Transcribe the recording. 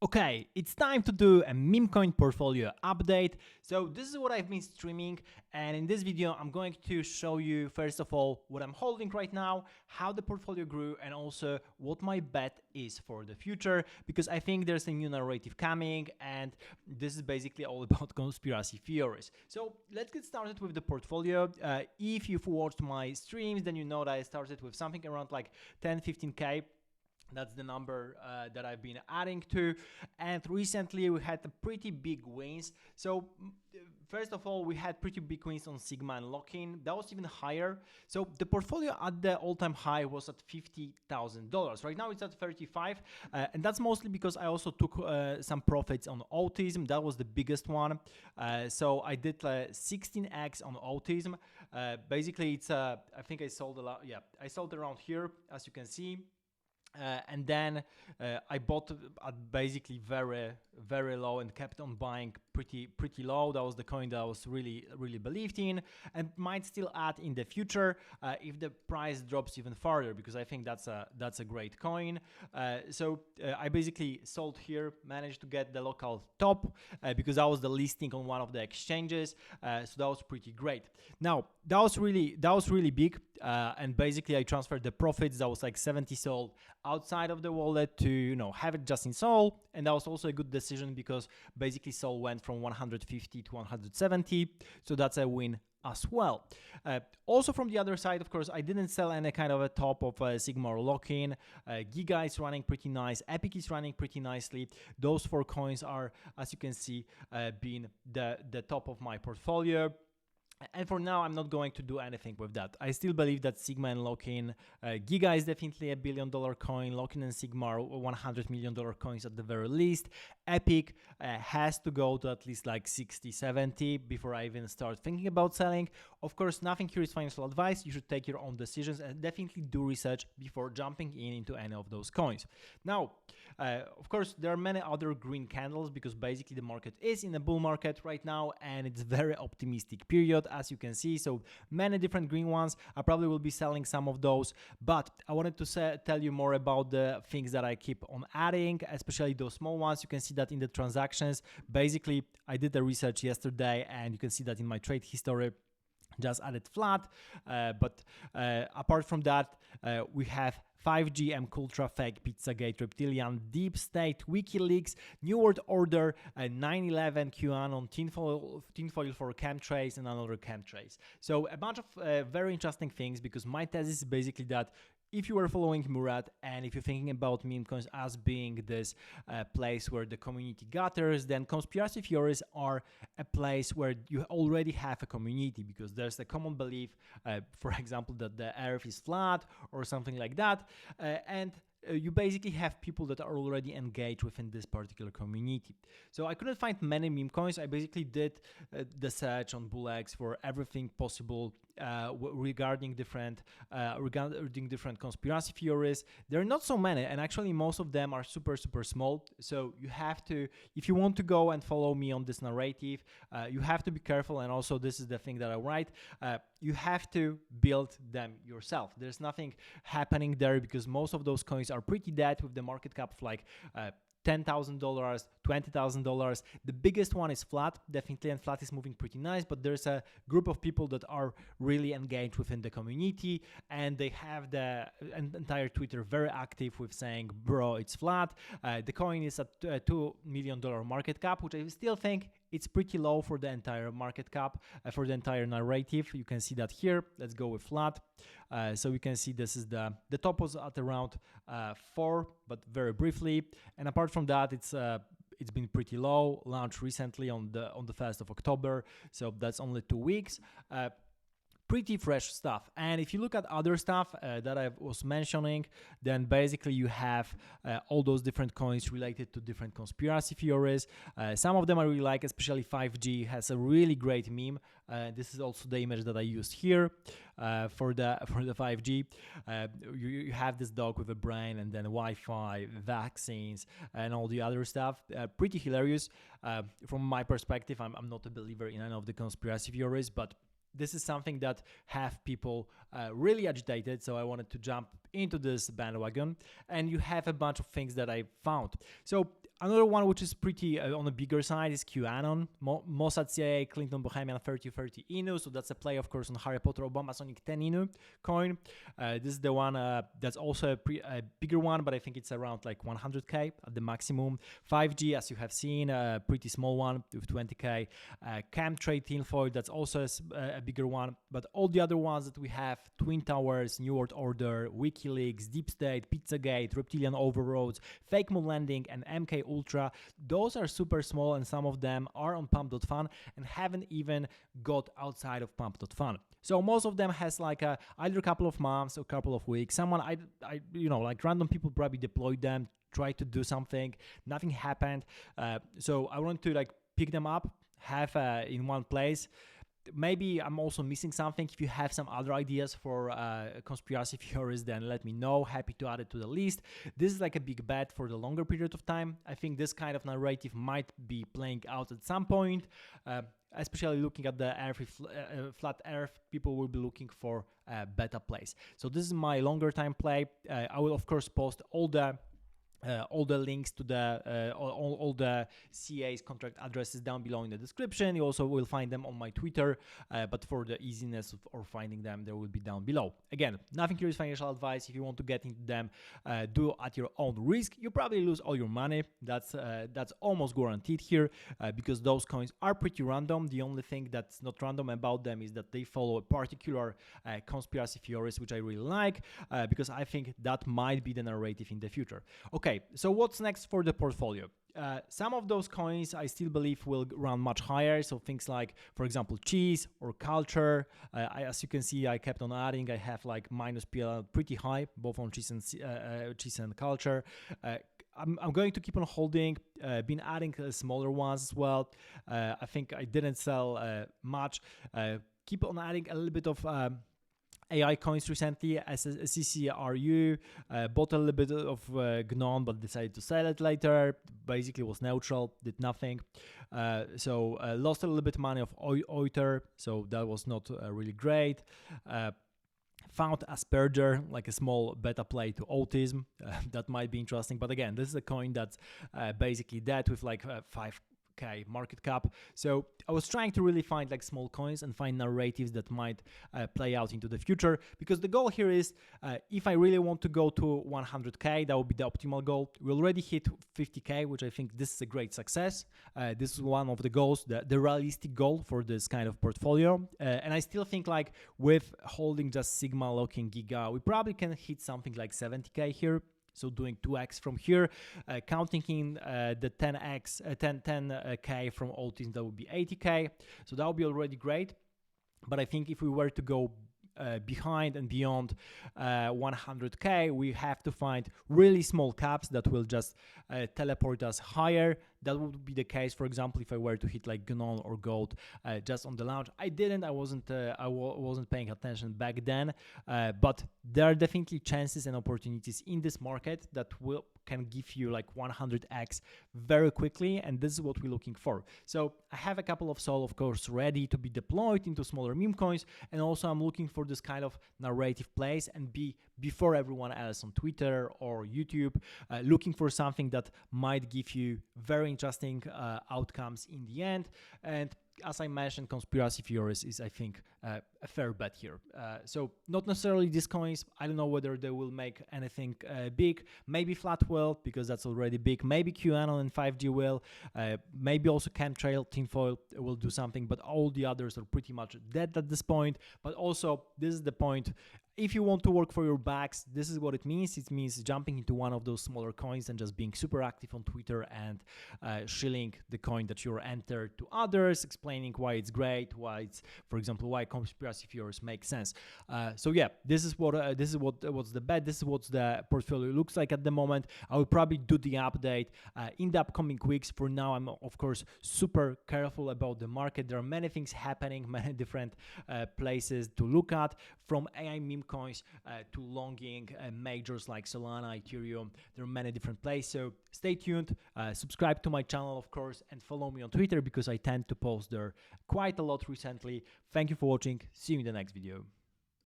Okay, it's time to do a memecoin portfolio update. So this is what I've been streaming, and in this video I'm going to show you first of all what I'm holding right now, how the portfolio grew, and also what my bet is for the future, because I think there's a new narrative coming and this is basically all about conspiracy theories. So let's get started with the portfolio. If you've watched my streams, then you know that I started with something around like 10-15k. That's the number that I've been adding to, and recently we had a pretty big wins. So first of all, we had pretty big wins on Sigma and Lock-in. That was even higher. So the portfolio at the all-time high was at $50,000. Right now it's at 35, and that's mostly because I also took some profits on Autism. That was the biggest one. So I did 16x on Autism. Basically, it's I think I sold a lot. Yeah, I sold around here, as you can see. And then I bought at basically very low and kept on buying pretty low. That was the coin that I was really believed in, and might still add in the future if the price drops even further, because I think that's a great coin. So I basically sold here, managed to get the local top because that was the listing on one of the exchanges. So that was pretty great. Now that was really big, and basically I transferred the profits. That was like 70 sold outside of the wallet to have it just in Sol, and that was also a good decision because basically Sol went from 150 to 170, so that's a win as well. Also from the other side, of course, I didn't sell any kind of a top of Sigma or Lock-in. Giga is running pretty nice, Epic is running pretty nicely. Those four coins are, as you can see, being the top of my portfolio. And for now, I'm not going to do anything with that. I still believe that Sigma and Lock-in, Giga is definitely $1 billion coin. Lock-in and Sigma are $100 million coins at the very least. Epic has to go to at least like 60, 70 before I even start thinking about selling. Of course, nothing here is financial advice. You should take your own decisions and definitely do research before jumping into any of those coins. Now, of course, there are many other green candles because basically the market is in a bull market right now and it's very optimistic period, as you can see. So many different green ones. I probably will be selling some of those, but I wanted to tell you more about the things that I keep on adding, especially those small ones. You can see that in the transactions. Basically, I did the research yesterday and you can see that in my trade history. Just added flat, but apart from that, we have 5G, Mkultra, Fake, Pizzagate, Reptilian, Deep State, WikiLeaks, New World Order, 9/11, QAnon, tinfoil for chemtrails, and another chemtrails. So a bunch of very interesting things, because my thesis is basically that if you are following Murad and if you're thinking about meme coins as being this place where the community gathers, then conspiracy theories are a place where you already have a community, because there's a common belief, for example, that the earth is flat or something like that, and you basically have people that are already engaged within this particular community. So I couldn't find many meme coins. I basically did the search on Bullex for everything possible regarding different conspiracy theories. There are not so many, and actually most of them are super small. So you have to, if you want to go and follow me on this narrative, you have to be careful. And also, this is the thing that I write, you have to build them yourself. There's nothing happening there because most of those coins are pretty dead with the market cap of like $10,000, $20,000. The biggest one is Flat, definitely, and Flat is moving pretty nice, but there's a group of people that are really engaged within the community, and they have the entire Twitter very active with saying, bro, it's Flat. The coin is at $2 million market cap, which I still think it's pretty low for the entire market cap, for the entire narrative. You can see that here. Let's go with Flat. So you can see this is the top was at around 4, but very briefly. And apart from that, it's been pretty low. Launched recently on the 1st of October, so that's only 2 weeks. Pretty fresh stuff. And if you look at other stuff that I was mentioning, then basically you have all those different coins related to different conspiracy theories. Some of them I really like, especially 5G has a really great meme. This is also the image that I used here for the 5G. You have this dog with a brain, and then Wi-Fi, vaccines, and all the other stuff. Pretty hilarious. From my perspective, I'm not a believer in any of the conspiracy theories, but this is something that have people really agitated, so I wanted to jump into this bandwagon. And you have a bunch of things that I found. So Another one which is pretty on the bigger side is QAnon, MossadCIAClintonBohemian33Inu. So that's a play, of course, on Harry Potter Obama Sonic 10 Inu coin. This is the one that's also a bigger one, but I think it's around like 100k at the maximum. 5G, as you have seen, a pretty small one with 20k. Chemtrade tinfoil, that's also a bigger one. But all the other ones that we have, Twin Towers, New World Order, WikiLeaks, Deep State, Pizzagate, Reptilian Overroads, Fake Moon Landing, and MK Ultra, those are super small, and some of them are on pump.fun and haven't even got outside of pump.fun. So most of them has like either a couple of months or a couple of weeks. Someone like random people probably deployed them, tried to do something, nothing happened. So I want to like pick them up, have in one place. Maybe I'm also missing something. If you have some other ideas for conspiracy theories, then let me know. Happy to add it to the list. This is like a big bet for the longer period of time. I think this kind of narrative might be playing out at some point, especially looking at the flat earth. People will be looking for beta plays. So this is my longer time play. I will of course post all the links to the all the CA's contract addresses down below in the description. You also will find them on my Twitter, but for the easiness of finding them, they will be down below. Again, nothing here is financial advice. If you want to get into them, do at your own risk. You probably lose all your money. That's almost guaranteed here, because those coins are pretty random. The only thing that's not random about them is that they follow a particular conspiracy theories, which I really like, because I think that might be the narrative in the future. Okay, so what's next for the portfolio? Some of those coins I still believe will run much higher. So things like, for example, cheese or culture. As you can see, I kept on adding. I have like minus PL pretty high, both on cheese and culture. I'm going to keep on holding, been adding smaller ones as well. I think I didn't sell much. Keep on adding a little bit of AI coins recently as a CCRU, bought a little bit of GNON, but decided to sell it later. Basically was neutral, did nothing. So lost a little bit of money of Oiter, so that was not really great. Found Asperger, like a small beta play to autism. That might be interesting, but again, this is a coin that's basically dead with like 5k market cap. So I was trying to really find like small coins and find narratives that might play out into the future, because the goal here is if I really want to go to 100k, that would be the optimal goal. We already hit 50k, which I think this is a great success. This is one of the goals, the realistic goal for this kind of portfolio, and I still think like with holding just Sigma, locking Giga, we probably can hit something like 70k here. So doing 2x from here, counting in the 10k from autism, that would be 80k. So that would be already great. But I think if we were to go behind and beyond 100k, we have to find really small caps that will just teleport us higher. That would be the case, for example, if I were to hit like GNON or Gold just on the launch. I didn't. I wasn't paying attention back then. But there are definitely chances and opportunities in this market that can give you like 100x very quickly, and this is what we're looking for. So I have a couple of SOL, of course, ready to be deployed into smaller meme coins, and also I'm looking for this kind of narrative plays and be before everyone else on Twitter or YouTube, looking for something that might give you very interesting outcomes in the end. And as I mentioned, conspiracy theories is, I think, a fair bet here. So not necessarily these coins. I don't know whether they will make anything big. Maybe Flat will, because that's already big. Maybe QAnon and 5G will. Maybe also Chemtrail, Tinfoil will do something, but all the others are pretty much dead at this point. But also, this is the point. If you want to work for your backs, this is what it means. It means jumping into one of those smaller coins and just being super active on Twitter and shilling the coin that you're entered to others, explaining why it's great, why it's, for example, why conspiracy theories make sense. So yeah, this is what's the bet. This is what the portfolio looks like at the moment. I will probably do the update in the upcoming weeks. For now, I'm of course super careful about the market. There are many things happening, many different places to look at, from AI meme coins to longing majors like Solana, Ethereum. There are many different places, so stay tuned. Subscribe to my channel, of course, and follow me on Twitter, because I tend to post there quite a lot recently. Thank you for watching. See you in the next video.